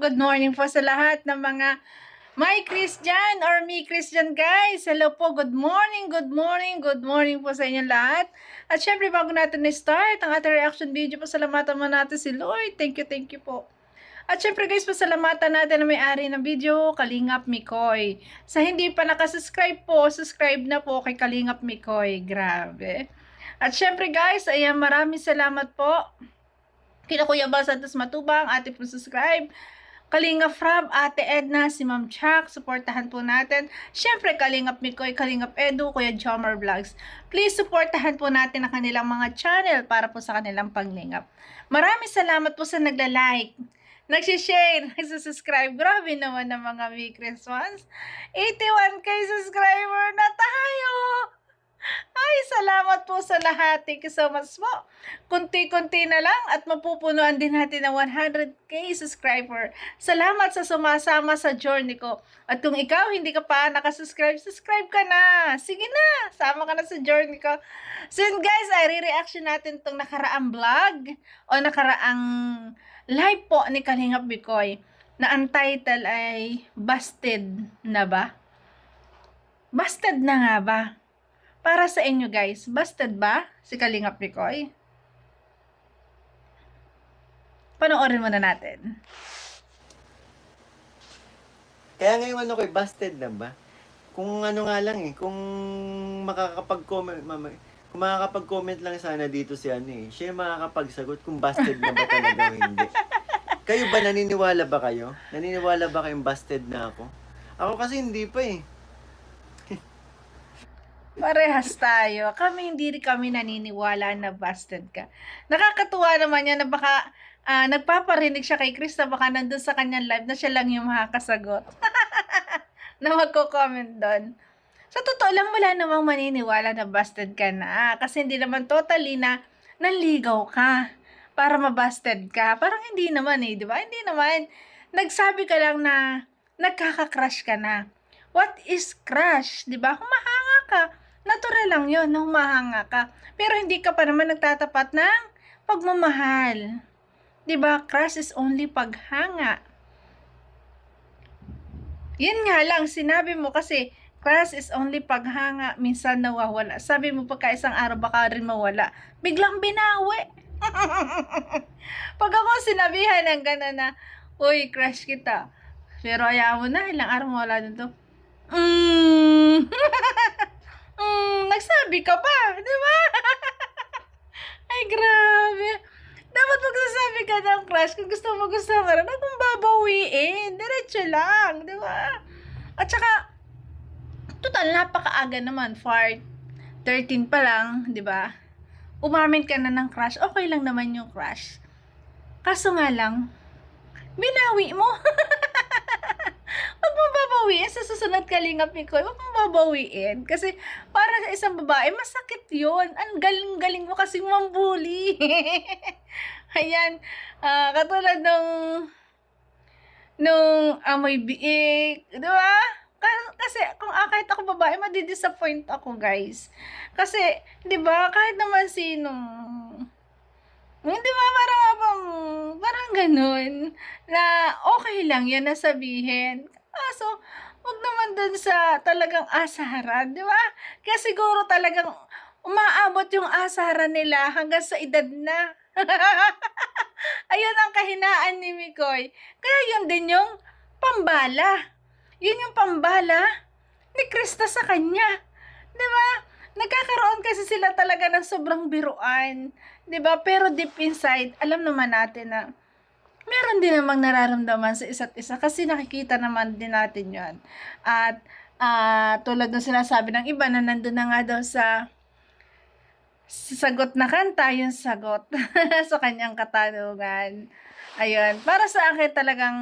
good morning po sa lahat ng mga my Christian or me Christian guys. Hello po, good morning, good morning, good morning po sa inyo lahat. At syempre bago natin na-start ang ating reaction video, pasalamatan mo natin si Lord. Thank you po. At syempre guys, pasalamatan natin na may-ari ng video, Kalingap Mikoy. Sa hindi pa nakasubscribe po, subscribe na po kay Kalingap Mikoy. Grabe. At syempre guys, ayan, maraming salamat po kina Kuya Bal Santos Matubang, ate po subscribe. Kalingap Frab, ate Edna, si Ma'am Chuck, supportahan po natin. Syempre, Kalingap Mikoy, Kalingap Edu, Kuya Jomar Vlogs. Please, supportahan po natin ang kanilang mga channel para po sa kanilang panglingap. Maraming salamat po sa nagla-like, nagsishare, nagsasubscribe. Grabe naman ng mga Mikris ones. 81k subscriber na tayo! Ay, salamat po sa lahat. Thank you so much po. Kunti-kunti na lang at mapupunuan din natin ng 100k subscriber. Salamat sa sumasama sa journey ko. At kung ikaw hindi ka pa nakasubscribe, subscribe ka na. Sige na, sama ka na sa journey ko. So yun guys, ay re-reaction natin itong nakaraang vlog o nakaraang live po ni Kalingap Mikoy na ang title ay Busted na ba? Busted na nga ba? Para sa inyo guys, busted ba si Kalingap Mikoy? Panoorin muna natin. Kaya ngayon ano ko'y busted na ba? Kung ano nga lang kung makakapag-comment lang sana dito si siya yung makakapagsagot kung busted na ba talaga o hindi. Kayo ba, naniniwala ba kayo? Naniniwala ba kayong busted na ako? Ako kasi hindi pa Parehas tayo. Hindi kami naniniwala na busted ka. Nakakatuwa naman yan na baka nagpaparinig siya kay Chris na baka nandun sa kanyang live na siya lang yung makakasagot. Na magko-comment doon. Sa totoo lang, wala namang maniniwala na busted ka na. Kasi hindi naman totally na nanligaw ka para mabusted ka. Parang hindi naman di ba? Hindi naman. Nagsabi ka lang na nagkaka-crush ka na. What is crush? Di ba? Humahanga ka. Natural lang yun na humahanga ka. Pero hindi ka pa naman nagtatapat ng pagmamahal. Diba? Crush is only paghanga. Yun nga lang, sinabi mo kasi, crush is only paghanga, minsan nawawala. Sabi mo pagka isang araw baka rin mawala. Biglang binawi. Pag ako sinabihan ng gano'n na, uy, crush kita. Pero ayaw mo na, ilang araw mawala dito. Nagsabi ka pa, di ba? Ay, grabe. Dapat magsasabi ka ng crush kung gusto mo ka rin. Huwag mong babawiin. Diretso lang, di ba? At saka, total, napakaaga naman. 13 pa lang, di ba? Umamin ka na ng crush. Okay lang naman yung crush. Kaso nga lang, binawi mo. Huwag mo babawiin sa susunod Kalingap Mikoy. Huwag mo babawiin. Kasi para sa isang babae, masakit yun. Ang galing-galing mo kasing mambuli. Ayan. Katulad nung amoy biik. Diba? Kasi kung kahit ako babae, madidisappoint ako guys. Kasi, diba, kahit naman sinong hindi ba parang ganun na okay lang yan na sabihin. So, wag naman dun sa talagang asaran, di ba? Kaya siguro talagang umaabot yung asaran nila hanggang sa edad na. Ayun ang kahinaan ni Mikoy. Kaya yun din yung pambala. Yun yung pambala ni Krista sa kanya. Di ba? Nagkakaroon kasi sila talaga ng sobrang biruan. 'Di ba? Pero deep inside, alam naman natin na meron din namang nararamdaman sa isa't isa kasi nakikita naman din natin 'yon. At tulad ng sinasabi ng iba na nandun na nga daw sa sagot na kanta, yung sagot sa kanyang katanungan. Ayun, para sa akin talagang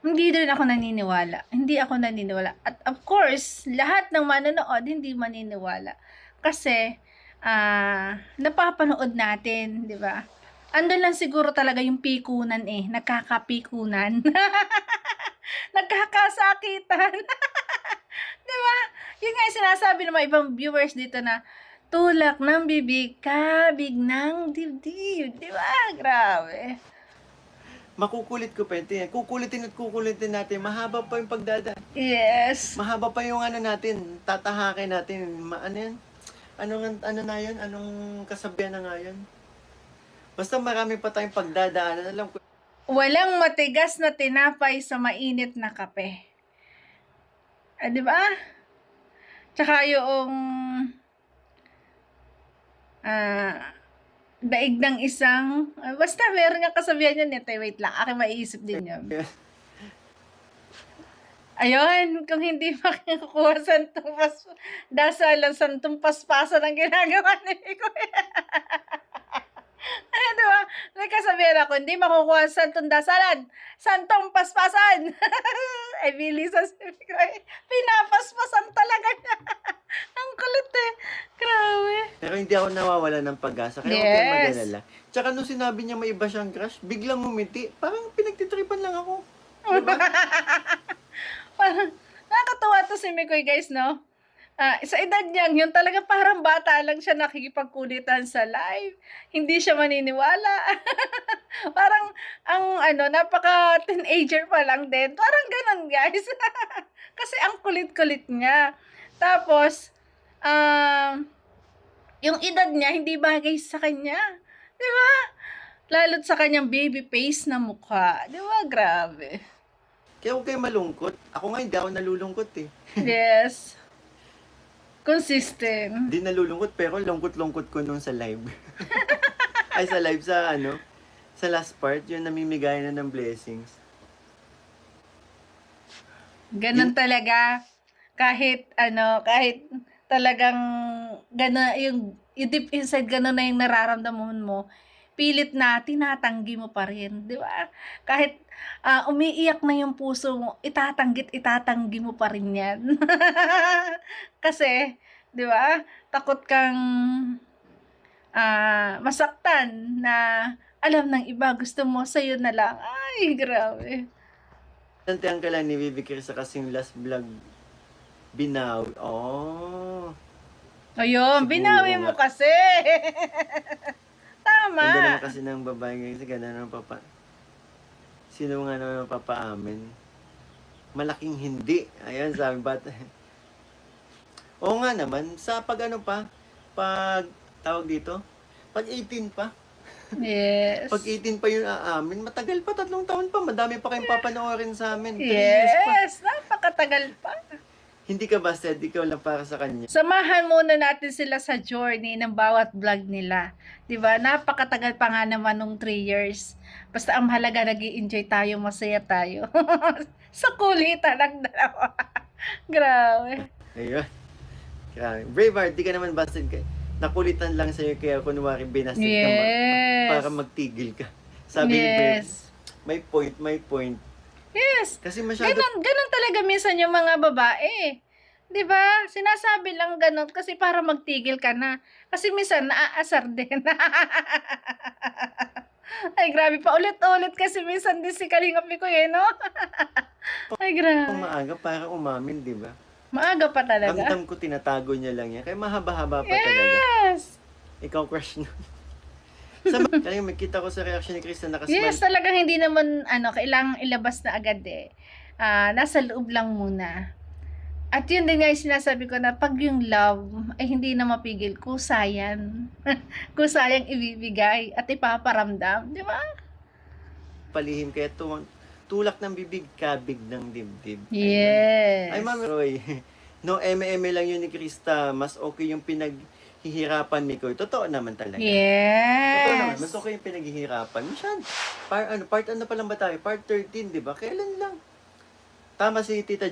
hindi rin ako naniniwala. Hindi ako naniniwala. At of course, lahat ng manonood hindi maniniwala. Kasi, napapanood natin, di ba? Andun lang siguro talaga yung pikunan nagkakapikunan. Nagkakasakitan. Di ba? Yun nga yung sinasabi ng mga ibang viewers dito na, tulak ng bibig, kabig ng dibdib. Di ba? Grabe. Makukulit ko pa yun. Kukulitin at kukulitin natin. Mahaba pa yung pagdadaan. Yes. Mahaba pa yung ano natin. Tatahakin natin. Ano yan? Ano na yun? Anong kasabihan na nga yun? Basta marami pa tayong pagdadaanan. Alam ko, Walang matigas na tinapay sa mainit na kape. Di ba? Tsaka yung daig ng isang, basta meron nga kasabihan yun. Wait lang, aking maiisip din yun. Ayun, kung hindi makukuha santong dasalan, santong paspasan ang ginagawa ni Mikoy. Ay, di ba? May kasabihan ako, hindi makukuha santong dasalan, santong paspasan. Ay, bilisan si Mikoy. Pinapaspasan talaga niya. Ang kulit eh. Grabe. pero hindi ako nawawala ng pag-asa. Kaya huwag kayong mag-alala. Tsaka nung sinabi niya may iba siyang crush, biglang ngumiti. Parang pinagtitripan lang ako. Diba? Parang, nakakatuwa to si Mikoy, guys, no? Sa edad niya, yun talaga parang bata lang siya nakikipagkulitan sa live. Hindi siya maniniwala. Parang, napaka-teenager pa lang din. Parang ganun, guys. Kasi ang kulit-kulit niya. Tapos, yung edad niya, hindi bagay sa kanya. Di ba? Lalo't sa kanyang baby face na mukha. Di ba? Grabe. Kaya huwag kayong malungkot. Ako nga hindi ako nalulungkot eh. Yes. Consistent. Hindi nalulungkot pero lungkot-lungkot ko nung sa live. Ay sa live sa last part, yung namimigay na ng blessings. Ganun talaga. Kahit talagang yung deep inside ganun na yung nararamdaman mo, pilit na tinatanggi mo pa rin, di ba? Kahit umiiyak na yung puso mo, itatanggi mo pa rin yan. Kasi, di ba? Takot kang masaktan na alam ng iba, gusto mo sa'yo na lang. Ay, grabe. Nantiyan ka lang ni Vivi Chris sa kasing last vlog. Binawi. Oh. Ayun, Siguro binawi mo nga. kasi. Tama. Ganda naman kasi ng babae ngayon. Ganda ng papa. Sino nga naman papaamin? Malaking hindi. Ayan, sabi bata. Oo nga naman. Sa pag tawag dito, pag 18 pa. Yes. Pag 18 pa yun aamin, matagal pa, 3 taon pa. Madami pa kayong papanoorin sa amin. 3 years pa. Yes, napakatagal pa. Hindi ka busted, ikaw lang para sa kanya. Samahan muna natin sila sa journey ng bawat vlog nila. 'Di ba? Napakatagal pa nga naman nung 3 years. Basta ang mahalaga, nag-i-enjoy tayo, masaya tayo. Sa kulitan ng dalawa. Grabe. Ayun. Grabe. Braveheart, di ka naman busted ka. Nakulitan lang sa'yo kaya kunwari binasted ka Yes. para magtigil ka. Sabi ni Brave, Yes. may point. Yes. Kasi masyado Ganun talaga minsan yung mga babae. 'Di ba? Sinasabi lang ganun kasi para magtigil ka na. Kasi minsan naaasar din. Ay, grabe pa. Ulit-ulit kasi minsan din si Kalingap ko no? Ay, grabe. maaga para umamin, di ba? Maaga pa talaga. Ramdam ko tinatago niya lang yan. Kaya mahaba-haba pa talaga. Yes. Ikaw crush na. Kaya may kita ko sa reaction ni Chris na nakasmile. Yes, talagang hindi naman kailangang ilabas na agad eh. Nasa loob lang muna. At yun din nga yung sinasabi ko na pag yung love ay hindi na mapigil, kusayan. Kusayang ibibigay at ipaparamdam, di ba? Palihim kaya tulak ng bibig, kabig ng dibdib. Yes. Ay, Ma'am Roy, no, eme lang yun ni Krista. Mas okay yung pinaghihirapan ni Koy. Totoo naman talaga. Totoo naman. Yes. Mas okay yung pinaghihirapan. Masyad. Part ano pa lang ba tayo? Part 13, di ba? Kailan lang? Tama si Tita.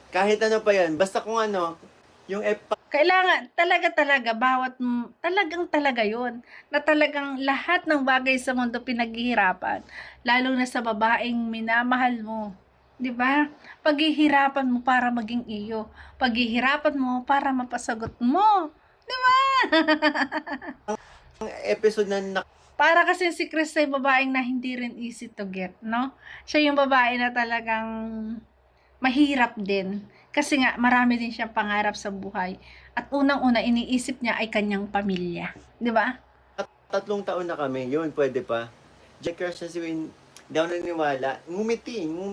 Kahit ano pa yan. Basta kung yung Kailangan, talaga, talaga yun. Na talagang lahat ng bagay sa mundo pinaghihirapan. Lalo na sa babaeng minamahal mo. Di ba? Paghihirapan mo para maging iyo. Paghihirapan mo para mapasagot mo. Di ba? episode na Para kasi si Chris ay babaeng na hindi rin easy to get, no? Siya yung babae na talagang mahirap din. Kasi nga, marami din siyang pangarap sa buhay. At unang-una, iniisip niya ay kanyang pamilya. Di ba? 3 taon na kami, yun, pwede pa. Jack crush na Hindi ako naniniwala.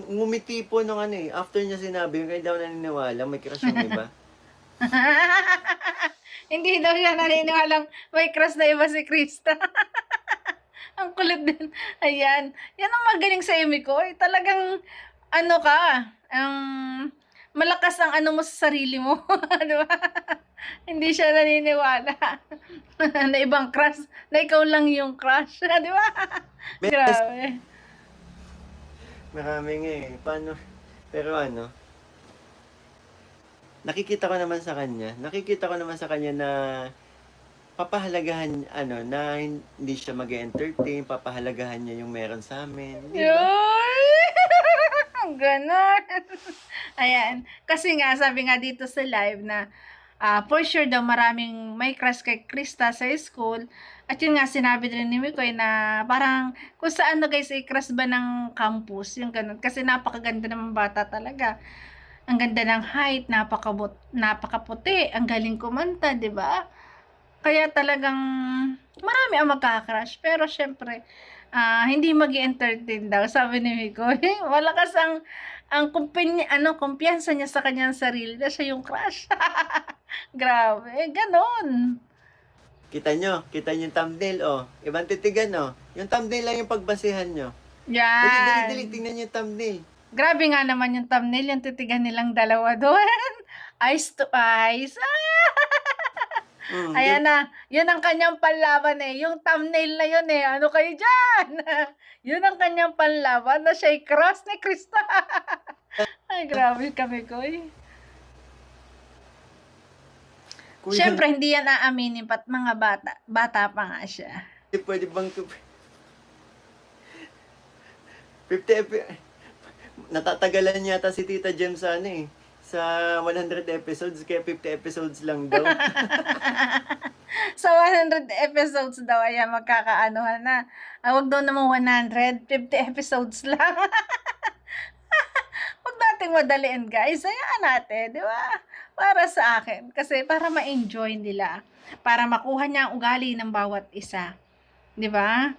Ngumiti po nung ano eh. After niya sinabi yun, kaya daw naniniwala. May crush yung iba. Hindi daw siya naniniwalang may crush na iba si Krista. Ang kulit din. Ayan. Yan ang magaling sa Amy ko. Talagang, ano ka, malakas ang ano mo sa sarili mo. Di ba? Hindi siya naniniwala na ibang crush, na ikaw lang yung crush. Di ba? Grabe. Marami nga eh. Paano? Pero ano, nakikita ko naman sa kanya na papahalagahan, na hindi siya mag-entertain, papahalagahan niya yung meron sa amin. Di ba? Ganon. Ayan. Kasi nga, sabi nga dito sa live na for sure daw maraming may crush kay Krista sa school. At yun nga, sinabi din ni Mikoy na parang kung saan na guys, crush ba ng campus, yung ganun. Kasi napakaganda naman bata talaga. Ang ganda ng height, napakaputi, ang galing kumanta, di ba? Kaya talagang marami ang magka-crush. Pero syempre, hindi mag-entertain daw, sabi ni Mikoy. Malakas ang kumpiyansa niya sa kanyang sarili na siya yung crush. Grabe, ganon. Kita nyo yung thumbnail, oh. Ibang titigan, oh. Yung thumbnail lang yung pagbasihan nyo. Yan. Dali, tingnan nyo yung thumbnail. Grabe nga naman yung thumbnail, yung titigan nilang dalawa doon. Eyes to eyes. Ayan na, yun ang kanyang panlaban eh. Yung thumbnail na yun eh. Ano kayo dyan? Yun ang kanyang panlaban na siya'y cross ni Krista. Ay, grabe kami ko eh. Siyempre, hindi yan aaminin pat mga bata. Bata pa nga siya. Pwede bang 50 natatagalan yata si Tita Jem sa ano eh. Sa 100 episodes, kaya 50 episodes lang daw. Sa 100 episodes daw, ayan, magkakaanuhan na. Huwag daw naman 100, 50 episodes lang. Huwag nating madaliin, guys. Hayaan natin, di ba? Para sa akin. Kasi para ma-enjoy nila. Para makuha niya ang ugali ng bawat isa. Di ba?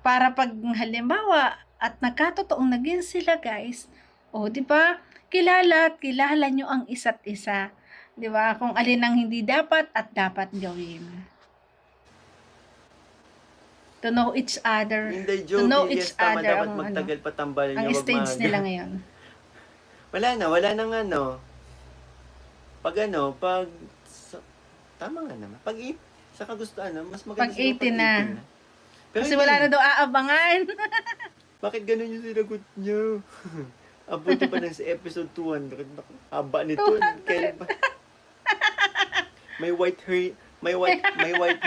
Para pag halimbawa, at nagkatotoong naging sila, guys, di ba? Kilala at kilala nyo ang isa't isa. Di ba? Kung alin ang hindi dapat at dapat gawin. To know each other. Hindi, To Joe, know yes, each tama, other dapat ang magtagal patambalin ang niya. stage nila ngayon. Wala nang tama nga naman. Sa kagustuhan, mas maganda Pag 18 na. Pero Kasi wala na daw aabangan. Bakit ganun yung sinagot niyo? Abuti pa ng sa episode 200. Naku, haba nito. 200. Kailan ba? May white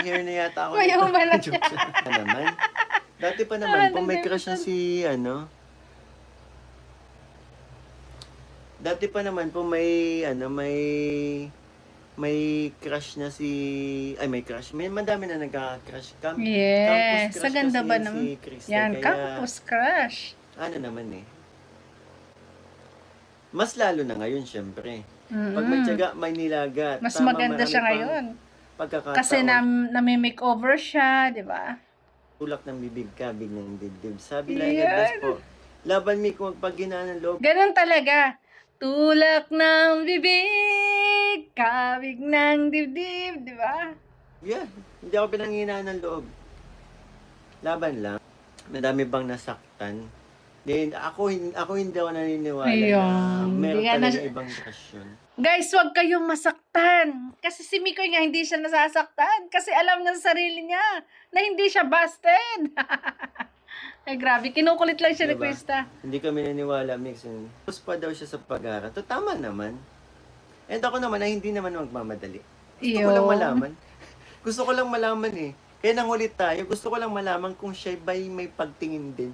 hair na yata ako. May umalat Joke lang. naman. Dati pa naman, kung may crush na si, Dati pa naman po may crush na si, may crush. May madami na nagka-crush. Yes, Campus sa crush ganda kasi ba yun naman? si Krista. Yan, Kaya, campus crush. ano naman eh. Mas lalo na ngayon, syempre. Pag may tiyaga, may nilaga. Mas Tama, maganda marami siya pang ngayon. Pagkakataon. Kasi nami-makeover siya, di ba? Tulak ng bibig ka, biglang dibdib. Sabi lang Yan. best po. Laban mi kung magpaghinaan ng loob. Ganun talaga. Tulak ng bibig, kabig ng dibdib, di ba? Yeah, hindi ako pinanghinaan ng loob. Laban lang. Madami bang nasaktan? Then, ako hindi ako naniniwala na meron Hindi nga talaga ibang relasyon. Guys, huwag kayong masaktan. Kasi si Mikoy nga hindi siya nasasaktan. Kasi alam niya sa sarili niya na hindi siya busted. Ay, grabe. Kinukulit lang siya ni Diba? Krista. Hindi kami naniniwala, Mix. Tapos pa daw siya sa pag-aaral. To, tama naman. And ako naman ay hindi naman magmamadali. Gusto ko lang malaman. Gusto ko lang malaman eh. Kaya nang ulit tayo, gusto ko lang malaman kung siya ba'y may pagtingin din.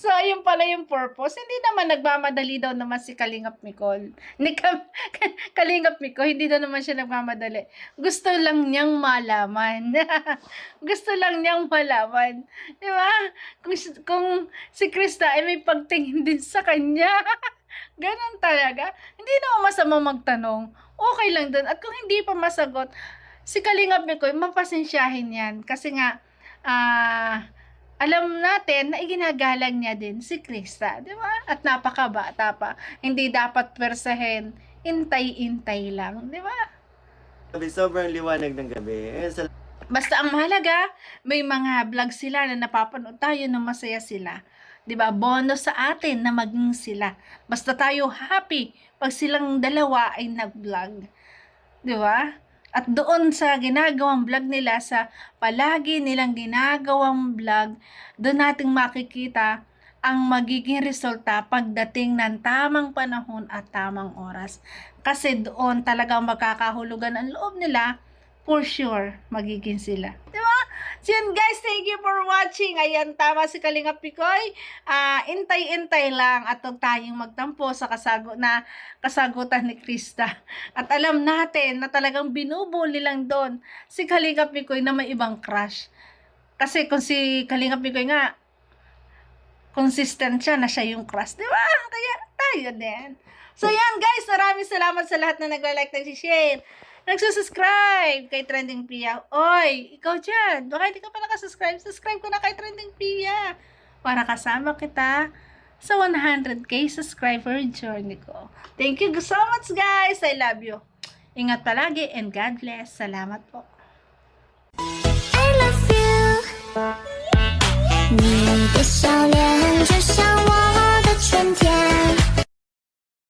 So, ayun pala yung purpose. Hindi naman nagmamadali daw naman si Kalingap Micol. Kalingap Micol, hindi daw naman siya nagmamadali. Gusto lang niyang malaman. Gusto lang niyang malaman. Di ba? Kung si Krista ay may pagtingin din sa kanya. Ganon talaga. Hindi naman masama magtanong. Okay lang dun. At kung hindi pa masagot, si Kalingap Micol, mapasensyahin yan. Kasi nga, alam natin na iginagalang niya din si Krista, di ba? At napakabata pa. Hindi dapat persahin, intay-intay lang, di ba? Sobrang liwanag ng gabi. Basta ang mahalaga, may mga vlog sila na napapanood tayo na masaya sila. 'Di ba? Bonus sa atin na maging sila. Basta tayo happy pag silang dalawa ay nag-vlog. 'Di ba? At doon sa ginagawang vlog nila, sa palagi nilang ginagawang vlog, doon nating makikita ang magiging resulta pagdating ng tamang panahon at tamang oras. Kasi doon talagang magkakahulugan ang loob nila, for sure, magiging sila. Diba? So yun guys, thank you for watching. Ayan, tama si Kalingap Picoy. Intay-intay lang at huwag tayong magtampo sa kasagutan ni Krista. At alam natin na talagang binubuli lang doon si Kalingap Picoy na may ibang crush. Kasi kung si Kalingap Picoy nga, consistent siya na siya yung crush. Diba? Kaya tayo din. So yan guys, maraming salamat sa lahat na nag-like, nag-share, nagsusubscribe kay Trending Pia. Oy, ikaw dyan, baka hindi ka pa nakasubscribe, subscribe ko na kay Trending Pia para kasama kita sa 100k subscriber journey ko. Thank you so much guys, I love you. Ingat palagi and God bless. Salamat po. I love you，你的笑脸就像